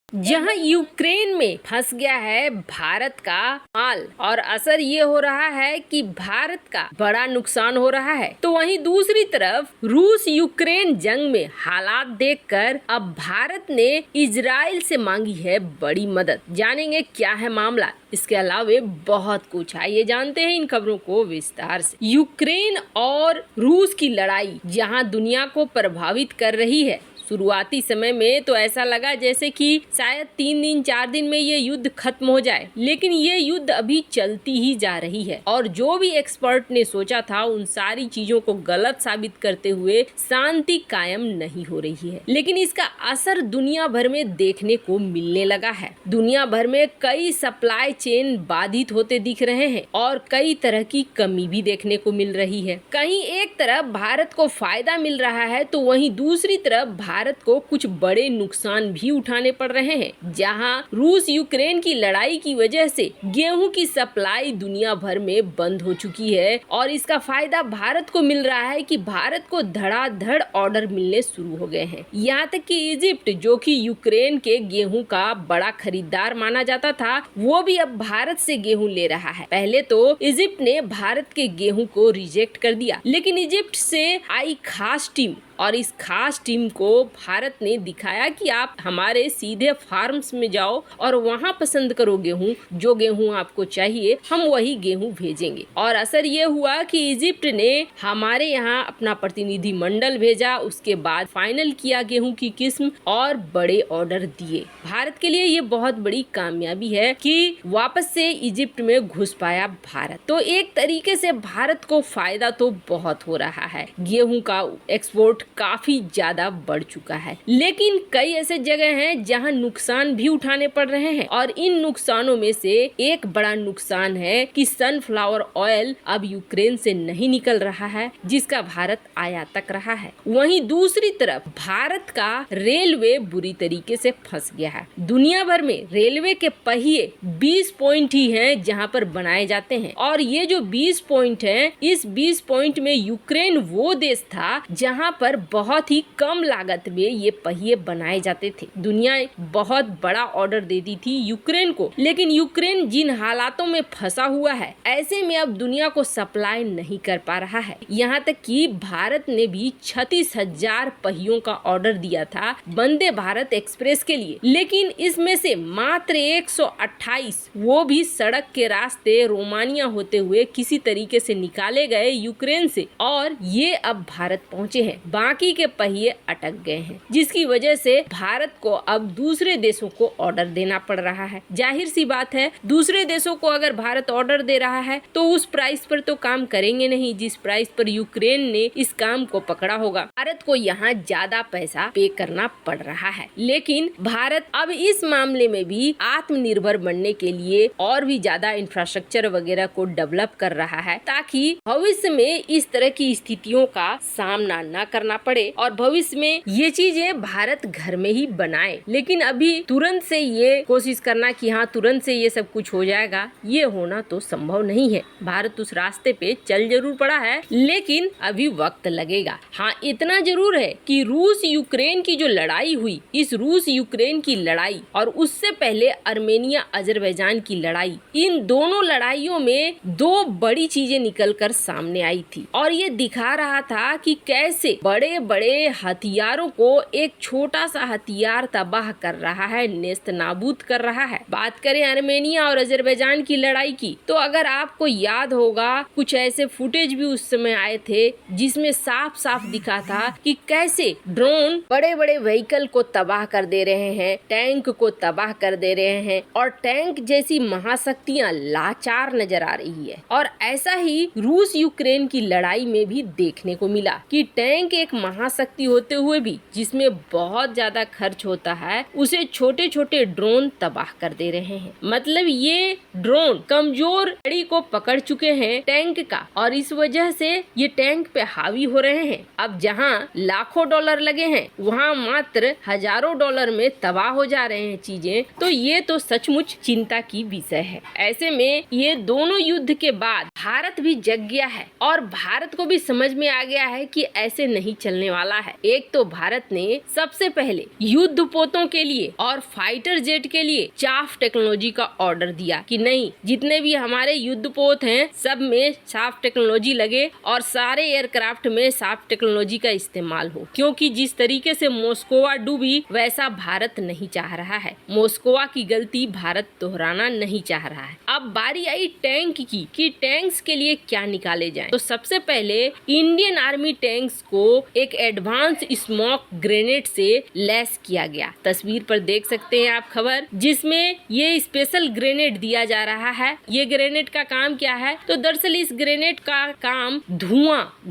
जहां यूक्रेन में फंस गया है भारत का माल और असर ये हो रहा है कि भारत का बड़ा नुकसान हो रहा है, तो वहीं दूसरी तरफ रूस यूक्रेन जंग में हालात देखकर अब भारत ने इजराइल से मांगी है बड़ी मदद। जानेंगे क्या है मामला, इसके अलावा बहुत कुछ। आइए जानते हैं इन खबरों को विस्तार से। यूक्रेन और रूस की लड़ाई जहां दुनिया को प्रभावित कर रही है। शुरुआती समय में तो ऐसा लगा जैसे कि शायद 3 दिन 4 दिन में ये युद्ध खत्म हो जाए, लेकिन ये युद्ध अभी चलती ही जा रही है और जो भी एक्सपर्ट ने सोचा था उन सारी चीजों को गलत साबित करते हुए शांति कायम नहीं हो रही है। लेकिन इसका असर दुनिया भर में देखने को मिलने लगा है। दुनिया भर में कई सप्लाई चेन बाधित होते दिख रहे हैं और कई तरह की कमी भी देखने को मिल रही है। कहीं एक तरफ भारत को फायदा मिल रहा है तो वहीं दूसरी तरफ भारत को कुछ बड़े नुकसान भी उठाने पड़ रहे हैं। जहां रूस यूक्रेन की लड़ाई की वजह से गेहूं की सप्लाई दुनिया भर में बंद हो चुकी है और इसका फायदा भारत को मिल रहा है कि भारत को धड़ाधड़ ऑर्डर मिलने शुरू हो गए हैं। यहाँ तक कि इजिप्ट, जो कि यूक्रेन के गेहूं का बड़ा खरीदार माना जाता था, वो भी अब भारत से गेहूं ले रहा है। पहले तो इजिप्ट ने भारत के गेहूं को रिजेक्ट कर दिया, लेकिन इजिप्ट से आई खास टीम और इस खास टीम को भारत ने दिखाया कि आप हमारे सीधे फार्म्स में जाओ और वहां पसंद करो गेहूं, जो गेहूं आपको चाहिए हम वही गेहूं भेजेंगे। और असर ये हुआ कि इजिप्ट ने हमारे यहाँ अपना प्रतिनिधि मंडल भेजा, उसके बाद फाइनल किया गेहूं की किस्म और बड़े ऑर्डर दिए। भारत के लिए ये बहुत बड़ी कामयाबी है कि वापस से इजिप्ट में घुस पाया भारत। तो एक तरीके से भारत को फायदा तो बहुत हो रहा है, गेहूं का एक्सपोर्ट काफी ज्यादा बढ़ चुका है। लेकिन कई ऐसे जगह हैं जहां नुकसान भी उठाने पड़ रहे हैं और इन नुकसानों में से एक बड़ा नुकसान है कि सनफ्लावर ऑयल अब यूक्रेन से नहीं निकल रहा है, जिसका भारत आयात कर रहा है। वहीं दूसरी तरफ भारत का रेलवे बुरी तरीके से फंस गया है। दुनिया भर में रेलवे के पहिए 20 पॉइंट ही हैं जहां पर बनाए जाते हैं और ये जो 20 पॉइंट हैं, इस 20 पॉइंट में यूक्रेन वो देश था जहां पर बहुत ही कम लागत में ये पहिए बनाए जाते थे। दुनिया बहुत बड़ा ऑर्डर देती थी यूक्रेन को, लेकिन यूक्रेन जिन हालातों में फंसा हुआ है, ऐसे में अब दुनिया को सप्लाई नहीं कर पा रहा है। यहाँ तक कि भारत ने भी 36,000 पहियों का ऑर्डर दिया था वंदे भारत एक्सप्रेस के लिए, लेकिन इसमें से मात्र 128 वो भी सड़क के रास्ते रोमानिया होते हुए किसी तरीके से निकाले गए यूक्रेन से और ये अब भारत पहुँचे हैं। बाकी के पहिए अटक गए हैं, जिसकी वजह से भारत को अब दूसरे देशों को ऑर्डर देना पड़ रहा है। जाहिर सी बात है, दूसरे देशों को अगर भारत ऑर्डर दे रहा है तो उस प्राइस पर तो काम करेंगे नहीं जिस प्राइस पर यूक्रेन ने इस काम को पकड़ा होगा। भारत को यहाँ ज्यादा पैसा पे करना पड़ रहा है, लेकिन भारत अब इस मामले में भी आत्मनिर्भर बनने के लिए और भी ज्यादा इंफ्रास्ट्रक्चर वगैरह को डेवलप कर रहा है, ताकि भविष्य में इस तरह की स्थितियों का सामना न करना पड़े और भविष्य में ये चीजें भारत घर में ही बनाए। लेकिन अभी तुरंत से ये कोशिश करना कि हाँ तुरंत से ये सब कुछ हो जाएगा, ये होना तो संभव नहीं है। भारत उस रास्ते पे चल जरूर पड़ा है, लेकिन अभी वक्त लगेगा। हाँ, इतना जरूर है कि रूस यूक्रेन की जो लड़ाई हुई, इस रूस यूक्रेन की लड़ाई और उससे पहले अर्मेनिया अजरबैजान की लड़ाई, इन दोनों लड़ाइयों में दो बड़ी चीजें निकल कर सामने आई थी और ये दिखा रहा था कि कैसे बड़े बड़े हथियारों को एक छोटा सा हथियार तबाह कर रहा है, नेस्त नाबूद कर रहा है। बात करें अर्मेनिया और अजरबैजान की लड़ाई की, तो अगर आपको याद होगा कुछ ऐसे फुटेज भी उस समय आए थे जिसमें साफ साफ दिखा था कि कैसे ड्रोन बड़े बड़े व्हीकल को तबाह कर दे रहे हैं, टैंक को तबाह कर दे रहे हैं और टैंक जैसी महाशक्तियां लाचार नजर आ रही है। और ऐसा ही रूस यूक्रेन की लड़ाई में भी देखने को मिला कि टैंक एक महाशक्ति होते हुए भी जिसमें बहुत ज्यादा खर्च होता है, उसे छोटे छोटे ड्रोन तबाह कर दे रहे हैं। मतलब ये ड्रोन कमजोर लड़ी को पकड़ चुके हैं टैंक का और इस वजह से ये टैंक पे हावी हो रहे हैं। अब जहां लाखों डॉलर लगे हैं वहां मात्र हजारों डॉलर में तबाह हो जा रहे हैं चीजें, तो ये तो सचमुच चिंता की विषय है। ऐसे में ये दोनों युद्ध के बाद भारत भी जग गया है और भारत को भी समझ में आ गया है कि ऐसे नहीं चलने वाला है। एक तो भारत ने सबसे पहले युद्ध पोतों के लिए और फाइटर जेट के लिए साफ टेक्नोलॉजी का ऑर्डर दिया कि नहीं, जितने भी हमारे युद्ध पोत हैं सब में साफ टेक्नोलॉजी लगे और सारे एयरक्राफ्ट में साफ टेक्नोलॉजी का इस्तेमाल हो, क्योंकि जिस तरीके से मॉस्कोवा डूबी वैसा भारत नहीं चाह रहा है। मॉस्कोवा की गलती भारत दोहराना नहीं चाह रहा है। अब बारी आई टैंक की कि टैंक्स के लिए क्या निकाले जाएं। तो सबसे पहले इंडियन आर्मी टैंक्स को एक एडवांस स्मोक ग्रेनेड से लैस किया गया। तस्वीर पर देख सकते हैं आप खबर, जिसमें ये स्पेशल ग्रेनेड दिया जा रहा है। ये ग्रेनेड का काम क्या है? तो दरअसल इस ग्रेनेड का काम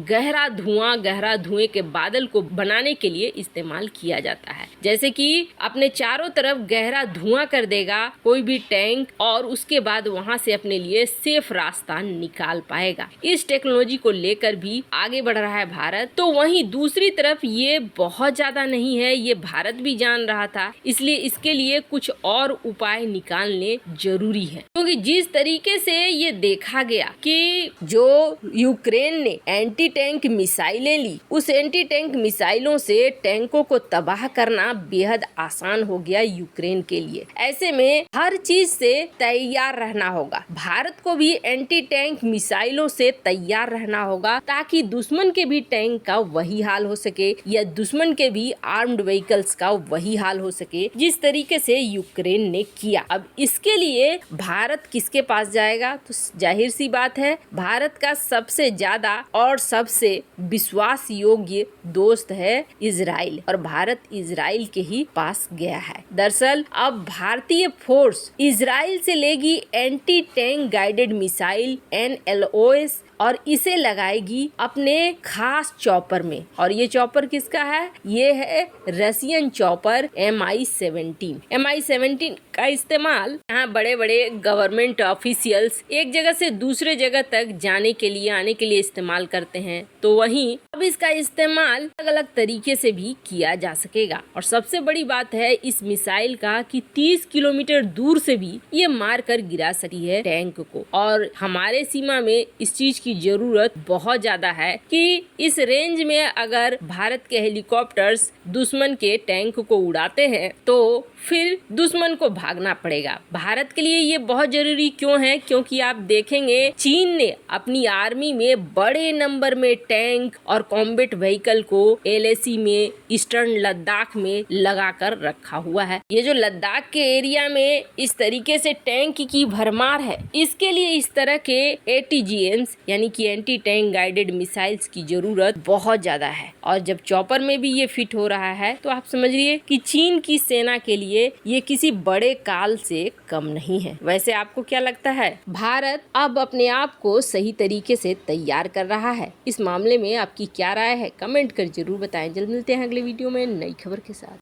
गहरा धुएं के बादल को बनाने के लिए इस्तेमाल किया जाता है। जैसे कि अपने चारों तरफ गहरा धुआं कर देगा कोई भी टैंक और उसके बाद वहां से अपने लिए सेफ रास्ता निकाल पाएगा। इस टेक्नोलॉजी को लेकर भी आगे बढ़ रहा है भारत। तो वहीं दूसरी तरफ ये बहुत ज्यादा नहीं है, ये भारत भी जान रहा था, इसलिए इसके लिए कुछ और उपाय निकालने जरूरी है। क्योंकि जिस तरीके से ये देखा गया कि जो यूक्रेन ने एंटी टैंक मिसाइलें ली, उस एंटी टैंक मिसाइलों से टैंकों को तबाह करना बेहद आसान हो गया यूक्रेन के लिए। ऐसे में हर चीज से तैयार रहना होगा। भारत को भी एंटी टैंक मिसाइलों से तैयार रहना होगा ताकि दुश्मन के भी टैंक का वही हाल हो सके या दुश्मन के भी आर्म्ड व्हीकल्स का वही हाल हो सके जिस तरीके से यूक्रेन ने किया। अब इसके लिए भारत किसके पास जाएगा? तो जाहिर सी बात है, भारत का सबसे ज्यादा और सबसे विश्वास योग्य दोस्त है इजराइल, और भारत इजराइल के ही पास गया है। दरअसल अब भारतीय फोर्स इजराइल से लेगी anti tank guided missile NLOS और इसे लगाएगी अपने खास चॉपर में। और ये चॉपर किसका है? ये है रशियन चॉपर Mi-17। Mi-17 का इस्तेमाल यहाँ बड़े बड़े गवर्नमेंट ऑफिशियल्स एक जगह से दूसरे जगह तक जाने के लिए आने के लिए इस्तेमाल करते हैं। तो वहीं अब इसका इस्तेमाल अलग अलग तरीके से भी किया जा सकेगा। और सबसे बड़ी बात है इस मिसाइल का कि 30 किलोमीटर दूर से भी ये मार कर गिरा सकती है टैंक को। और हमारे सीमा में इस चीज की जरूरत बहुत ज्यादा है कि इस रेंज में अगर भारत के हेलीकॉप्टर्स दुश्मन के टैंक को उड़ाते हैं तो फिर दुश्मन को भागना पड़ेगा। भारत के लिए ये बहुत जरूरी क्यों है? क्योंकि आप देखेंगे चीन ने अपनी आर्मी में बड़े नंबर में टैंक और कॉम्बैट व्हीकल को LAC में ईस्टर्न लद्दाख में लगा कर रखा हुआ है। ये जो लद्दाख के एरिया में इस तरीके से टैंक की भरमार है, इसके लिए इस तरह के ATGMs यानी कि एंटी टैंक गाइडेड मिसाइल्स की जरूरत बहुत ज्यादा है। और जब चॉपर में भी ये फिट हो रहा है तो आप समझिए कि चीन की सेना के लिए ये किसी बड़े काल से कम नहीं है। वैसे आपको क्या लगता है? भारत अब अपने आप को सही तरीके से तैयार कर रहा है? इस मामले में आपकी क्या राय है? कमेंट कर जरूर बताएं। जल्द मिलते हैं अगले वीडियो में नई खबर के साथ।